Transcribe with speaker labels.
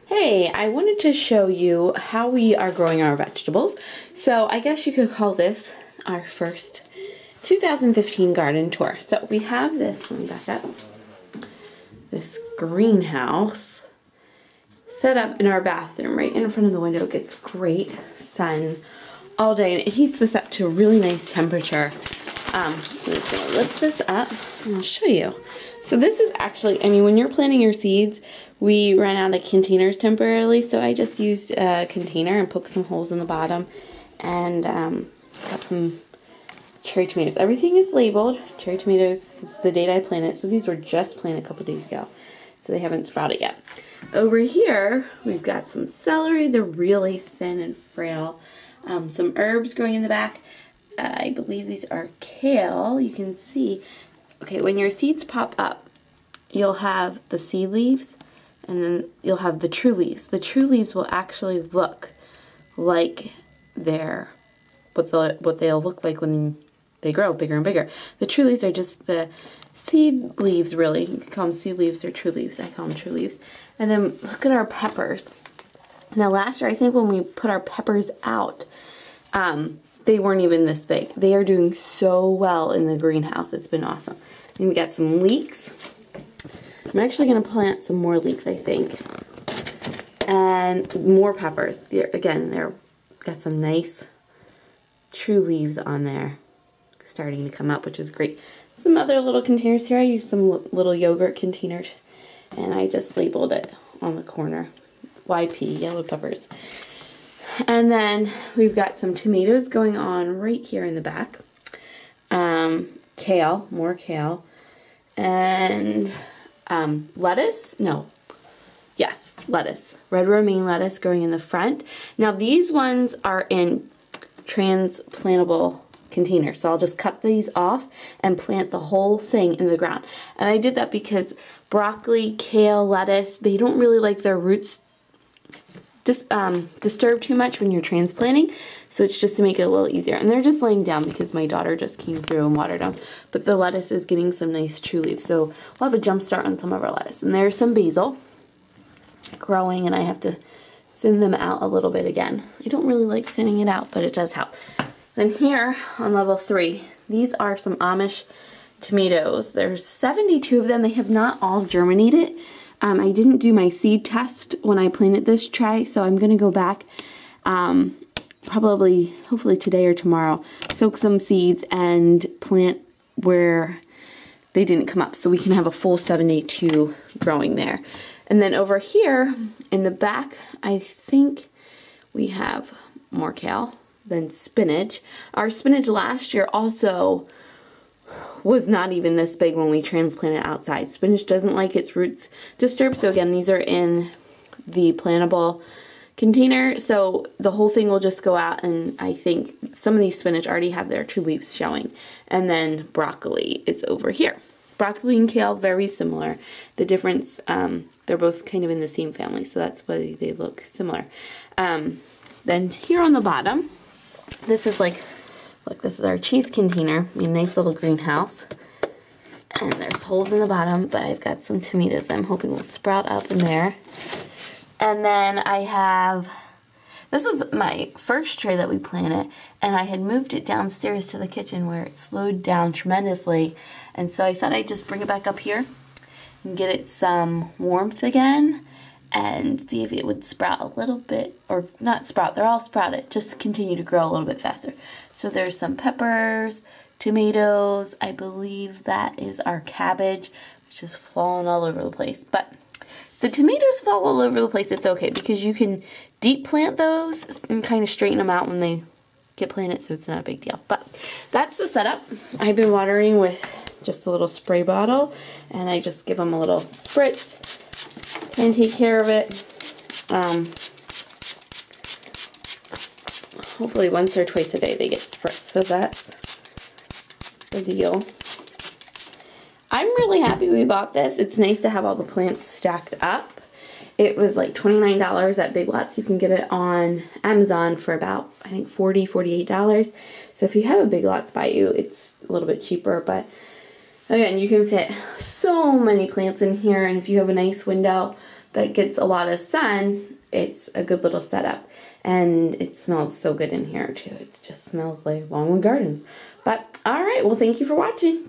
Speaker 1: Hey, I wanted to show you how we are growing our vegetables. So I guess you could call this our first 2015 garden tour. So we have this, let me back up, this greenhouse set up in our bathroom right in front of the window. It gets great sun all day and it heats this up to a really nice temperature. So I'm just going to lift this up and I'll show you. So this is actually, when you're planting your seeds, we ran out of containers temporarily, so I just used a container and poked some holes in the bottom and got some cherry tomatoes. Everything is labeled. Cherry tomatoes, it's the date I planted, so these were just planted a couple days ago, so they haven't sprouted yet. Over here, we've got some celery. They're really thin and frail. Some herbs growing in the back. I believe these are kale. You can see, okay, when your seeds pop up, you'll have the seed leaves, and then you'll have the true leaves. The true leaves will actually look like what they'll look like when they grow bigger and bigger. The true leaves are just the seed leaves, really. You can call them seed leaves or true leaves. I call them true leaves. And then look at our peppers. Now last year, I think when we put our peppers out, they weren't even this big. They are doing so well in the greenhouse. It's been awesome. Then we got some leeks. I'm actually going to plant some more leeks, I think. And more peppers. They've got some nice true leaves on there starting to come up, which is great. Some other little containers here. I used some little yogurt containers, and I just labeled it on the corner. YP, yellow peppers. And then we've got some tomatoes going on right here in the back. Kale, more kale. And lettuce. Red romaine lettuce growing in the front. Now these ones are in transplantable containers, so I'll just cut these off and plant the whole thing in the ground. And I did that because broccoli, kale, lettuce, they don't really like their roots disturbed too much when you're transplanting, so it's just to make it a little easier. And they're just laying down because my daughter just came through and watered them. But the lettuce is getting some nice true leaves, so we'll have a jump start on some of our lettuce. And there's some basil growing, and I have to thin them out a little bit again. I don't really like thinning it out, but it does help. Then here on level 3, these are some Amish tomatoes. There's 72 of them. They have not all germinated. I didn't do my seed test when I planted this tray, so I'm going to go back hopefully today or tomorrow, soak some seeds and plant where they didn't come up so we can have a full 72 growing there. And then over here in the back, I think we have more kale than spinach. Our spinach last year also was not even this big when we transplanted outside. Spinach doesn't like its roots disturbed, so again, these are in the plantable container, so the whole thing will just go out, and I think some of these spinach already have their true leaves showing. And then broccoli is over here. Broccoli and kale, very similar. The difference, they're both kind of in the same family, so that's why they look similar. Then here on the bottom, this is like, look, this is our cheese container. Nice little greenhouse. And there's holes in the bottom, but I've got some tomatoes I'm hoping will sprout up in there. And then I have, this is my first tray that we planted, and I had moved it downstairs to the kitchen where it slowed down tremendously. And so I thought I'd just bring it back up here and get it some warmth again and see if it would sprout a little bit, or not sprout, they're all sprouted, just continue to grow a little bit faster. So there's some peppers, tomatoes, I believe that is our cabbage, which is falling all over the place. But the tomatoes fall all over the place, it's okay, because you can deep plant those and kind of straighten them out when they get planted, so it's not a big deal. But that's the setup. I've been watering with just a little spray bottle, and I just give them a little spritz and take care of it. Hopefully once or twice a day they get spritzed, so that's the deal. I'm really happy we bought this. It's nice to have all the plants stacked up. It was like $29 at Big Lots. You can get it on Amazon for about, I think, $48. So if you have a Big Lots by you, it's a little bit cheaper, but Again, you can fit so many plants in here, and if you have a nice window that gets a lot of sun, it's a good little setup. And it smells so good in here too. It just smells like Longwood Gardens. But all right, well, thank you for watching.